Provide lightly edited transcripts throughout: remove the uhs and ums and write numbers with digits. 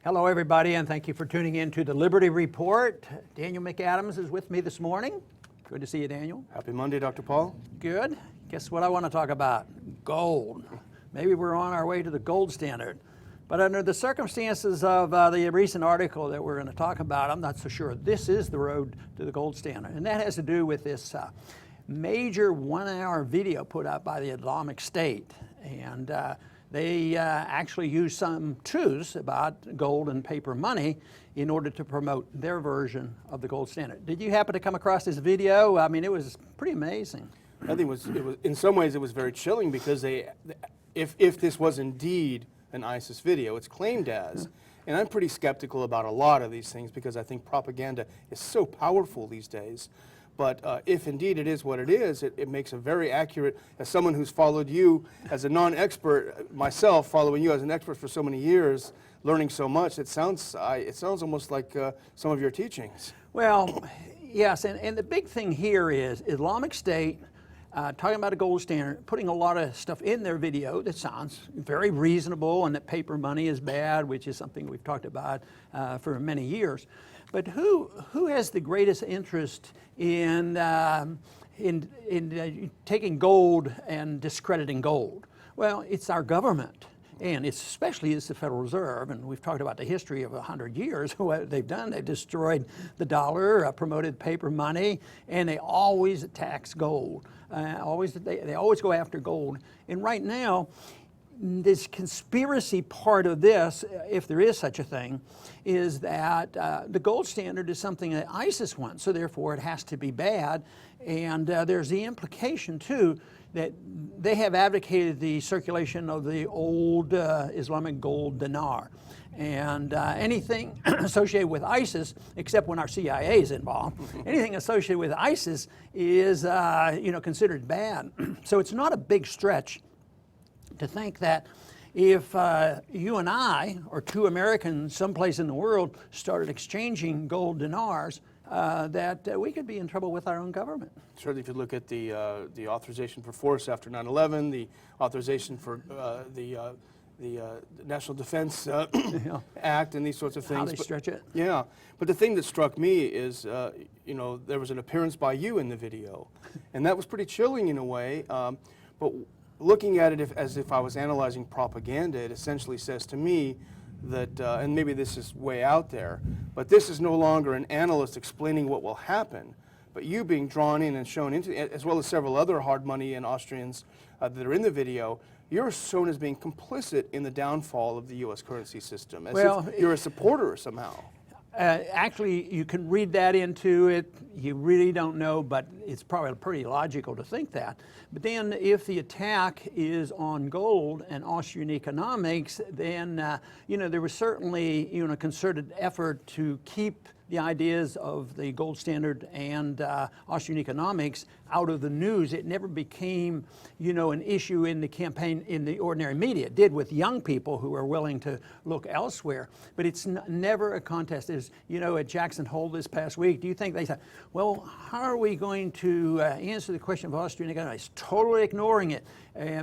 Hello, everybody, and thank you for tuning in to the Liberty Report. Daniel McAdams is with me this morning. Good to see you, Daniel. Happy Monday, Dr. Paul. Good. Guess what I want to talk about? Gold. Maybe we're on our way to the gold standard. But under the circumstances of the recent article that we're going to talk about, I'm not so sure this is the road to the gold standard. And that has to do with this major one-hour video put out by the Islamic State. And they actually use some truths about gold and paper money in order to promote their version of the gold standard. Did you happen to come across this video? I mean, it was pretty amazing. I think it was in some ways it was very chilling because if this was indeed an ISIS video, it's claimed as, and I'm pretty skeptical about a lot of these things because I think propaganda is so powerful these days. But if indeed it is what it is, it makes a very accurate, as someone who's followed you as a non-expert, myself following you as an expert for so many years, learning so much, it sounds almost like some of your teachings. Well, yes, and the big thing here is Islamic State talking about a gold standard, putting a lot of stuff in their video that sounds very reasonable, and that paper money is bad, which is something we've talked about for many years. But who has the greatest interest in taking gold and discrediting gold? Well, it's our government, and especially it's the Federal Reserve. And we've talked about the history of 100 years. What they've done, they've destroyed the dollar, promoted paper money, and they always tax gold. They always go after gold. And right now, this conspiracy part of this, if there is such a thing, is that the gold standard is something that ISIS wants, so therefore it has to be bad. And there's the implication, too, that they have advocated the circulation of the old Islamic gold dinar. And anything associated with ISIS, except when our CIA is involved, anything associated with ISIS is considered bad. So it's not a big stretch to think that if you and I, or two Americans someplace in the world, started exchanging gold dinars, that we could be in trouble with our own government. Certainly, if you look at the authorization for force after 9/11, the authorization for the National Defense Act, and these sorts of things. How they stretch it. Yeah, but the thing that struck me is, there was an appearance by you in the video, and that was pretty chilling in a way. But looking at it as if I was analyzing propaganda, it essentially says to me that, and maybe this is way out there, but this is no longer an analyst explaining what will happen, but you being drawn in and shown into, as well as several other hard money and Austrians that are in the video, you're shown as being complicit in the downfall of the U.S. currency system, as if you're a supporter somehow. Actually, you can read that into it. You really don't know, but it's probably pretty logical to think that. But then if the attack is on gold and Austrian economics, then there was certainly a concerted effort to keep the ideas of the gold standard and Austrian economics out of the news. It never became, an issue in the campaign in the ordinary media. It did with young people who are willing to look elsewhere. But it's never a contest. As at Jackson Hole this past week, do you think they said, well, how are we going to answer the question of Austrian economics? Totally ignoring it,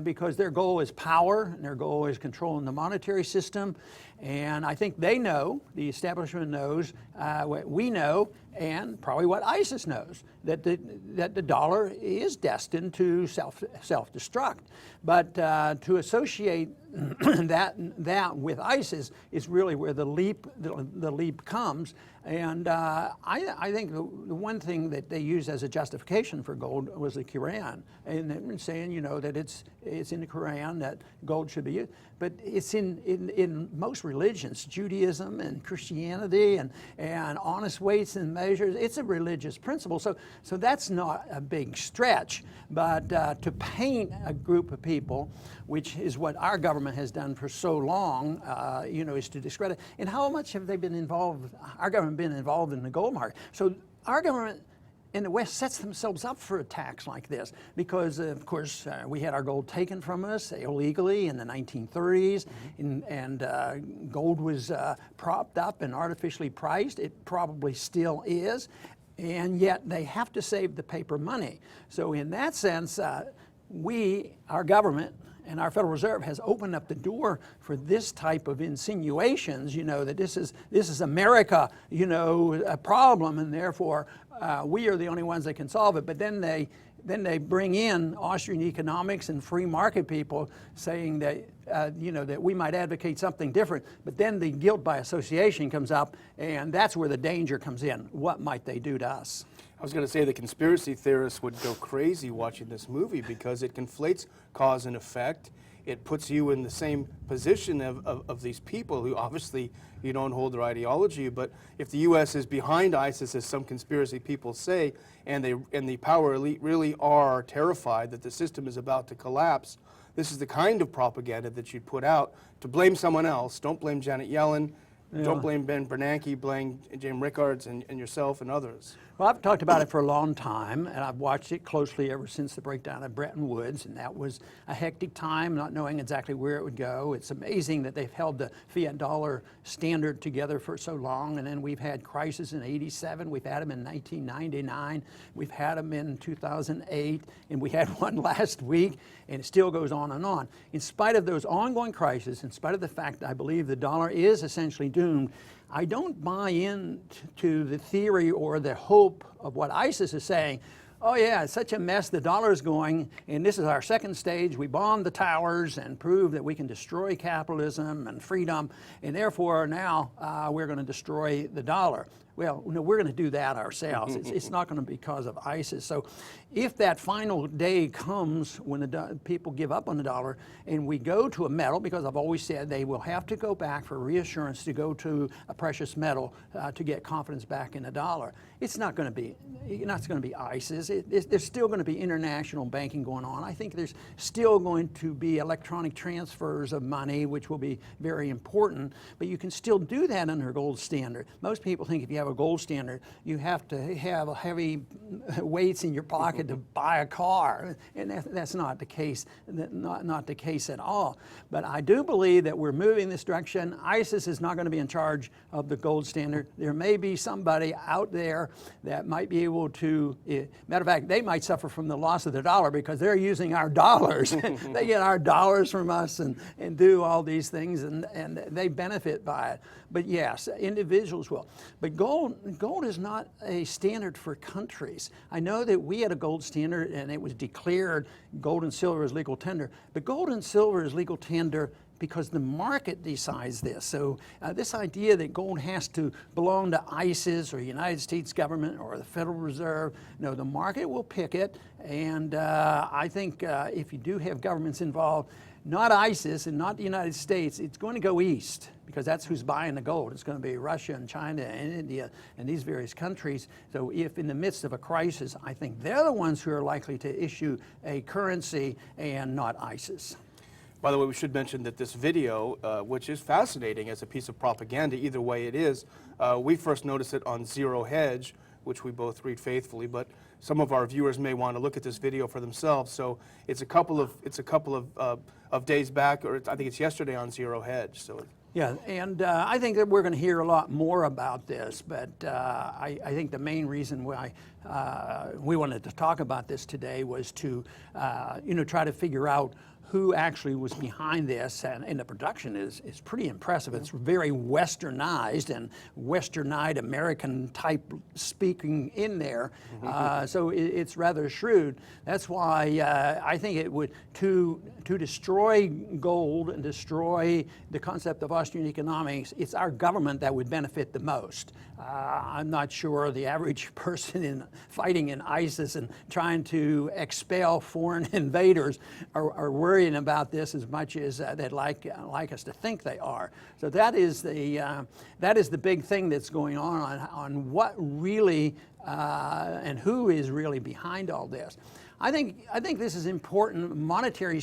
because their goal is power, and their goal is controlling the monetary system. And I think they know, the establishment knows, what we know, and probably what ISIS knows, that the dollar is destined to self-destruct. But to associate that with ISIS is really where the leap comes. And I think the one thing that they use as a justification for gold was the Quran, and they've been saying, that it's in the Quran that gold should be used. But it's in most religions, Judaism and Christianity and honest weights and measures. It's a religious principle, so that's not a big stretch. But to paint a group of people, which is what our government has done for so long, is to discredit. And how much have they been involved? Our government been involved in the gold market. So our government in the West sets themselves up for attacks like this because, of course, we had our gold taken from us illegally in the 1930s, and gold was propped up and artificially priced. It probably still is, and yet they have to save the paper money. So in that sense, our government, And our Federal Reserve has opened up the door for this type of insinuations, that this is America, a problem, and therefore we are the only ones that can solve it. But then they bring in Austrian economics and free market people saying that that we might advocate something different. But then the guilt by association comes up, and that's where the danger comes in. What might they do to us? I was going to say the conspiracy theorists would go crazy watching this movie because it conflates cause and effect. It puts you in the same position of these people who obviously you don't hold their ideology. But if the U.S. is behind ISIS, as some conspiracy people say, and the power elite really are terrified that the system is about to collapse, this is the kind of propaganda that you'd put out to blame someone else. Don't blame Janet Yellen. Yeah. Don't blame Ben Bernanke, blame James Rickards and yourself and others. Well, I've talked about it for a long time, and I've watched it closely ever since the breakdown of Bretton Woods, and that was a hectic time, not knowing exactly where it would go. It's amazing that they've held the fiat dollar standard together for so long, and then we've had crises in '87, we've had them in 1999, we've had them in 2008, and we had one last week, and it still goes on and on. In spite of those ongoing crises, in spite of the fact that I believe the dollar is essentially doomed, I don't buy into the theory or the hope of what ISIS is saying. Oh yeah, it's such a mess, the dollar's going, and this is our second stage. We bombed the towers and proved that we can destroy capitalism and freedom, and therefore now we're going to destroy the dollar. Well, no, we're going to do that ourselves. It's not going to be because of ISIS. So if that final day comes when the people give up on the dollar and we go to a metal, because I've always said they will have to go back for reassurance to go to a precious metal to get confidence back in the dollar. It's not going to be ISIS. There's still going to be international banking going on. I think there's still going to be electronic transfers of money, which will be very important, but you can still do that under a gold standard. Most people think if you have a gold standard, you have to have heavy weights in your pocket to buy a car, and that's not the case. Not the case at all. But I do believe that we're moving in this direction. ISIS is not going to be in charge of the gold standard. There may be somebody out there that might be able to. Matter of fact, they might suffer from the loss of the dollar because they're using our dollars. They get our dollars from us and do all these things, and they benefit by it. But yes, individuals will. But gold is not a standard for countries. I know that we had a gold standard and it was declared gold and silver as legal tender, but gold and silver is legal tender because the market decides this. So this idea that gold has to belong to ISIS or United States government or the Federal Reserve, no, the market will pick it. And I think if you do have governments involved, not ISIS and not the United States, it's going to go east because that's who's buying the gold. It's going to be Russia and China and India and these various countries. So if in the midst of a crisis, I think they're the ones who are likely to issue a currency and not ISIS. By the way, we should mention that this video, which is fascinating as a piece of propaganda, either way it is, we first noticed it on Zero Hedge, which we both read faithfully, but some of our viewers may want to look at this video for themselves. So it's a couple of days back, or I think it's yesterday on Zero Hedge. So. Yeah, and I think that we're going to hear a lot more about this, but I think the main reason why we wanted to talk about this today was to, try to figure out who actually was behind this, and the production is pretty impressive. It's very westernized and westernized American type speaking in there, so it's rather shrewd. That's why I think it would, to destroy gold and destroy the concept of Austrian economics, it's our government that would benefit the most. I'm not sure the average person fighting in ISIS and trying to expel foreign invaders are worried about this as much as they'd like us to think they are. So that is the big thing that's going on what really and who is really behind all this. I think this is important monetary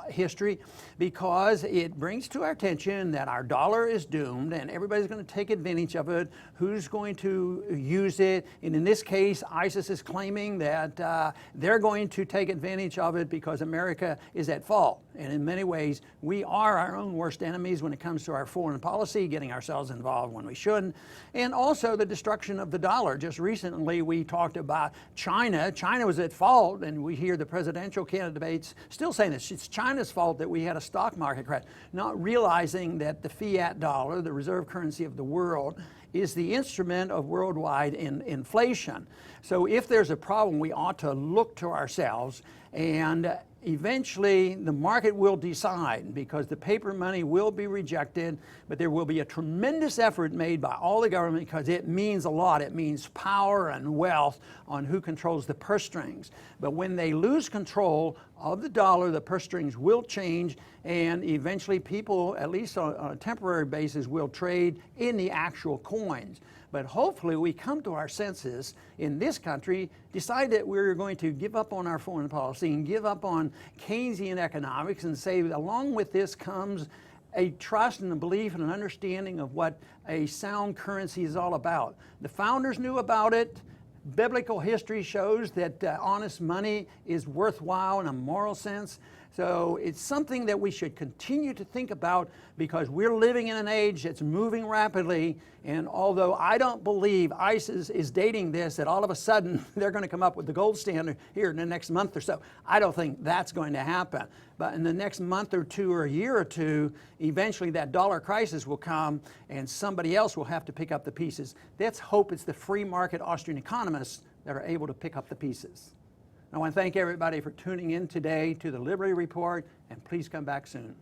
history because it brings to our attention that our dollar is doomed and everybody's going to take advantage of it. Who's going to use it? And in this case, ISIS is claiming that they're going to take advantage of it because America is at fault. And in many ways, we are our own worst enemies when it comes to our foreign policy, getting ourselves involved when we shouldn't. And also the destruction of the dollar. Just recently, we talked about China. China was at fault, and and we hear the presidential candidates still saying this. It's China's fault that we had a stock market crash, not realizing that the fiat dollar, the reserve currency of the world, is the instrument of worldwide inflation. So if there's a problem, we ought to look to ourselves, and eventually the market will decide, because the paper money will be rejected, but there will be a tremendous effort made by all the government, because it means a lot. It means power and wealth on who controls the purse strings. But when they lose control of the dollar, the purse strings will change, and eventually people, at least on a temporary basis, will trade in the actual coins. But hopefully we come to our senses in this country, decide that we're going to give up on our foreign policy and give up on Keynesian economics, and say along with this comes a trust and a belief and an understanding of what a sound currency is all about. The founders knew about it. Biblical history shows that honest money is worthwhile in a moral sense. So it's something that we should continue to think about, because we're living in an age that's moving rapidly. And although I don't believe ISIS is dating this, that all of a sudden they're going to come up with the gold standard here in the next month or so, I don't think that's going to happen. But in the next month or two or a year or two, eventually that dollar crisis will come and somebody else will have to pick up the pieces. Let's hope it's the free market Austrian economists that are able to pick up the pieces. I want to thank everybody for tuning in today to the Liberty Report, and please come back soon.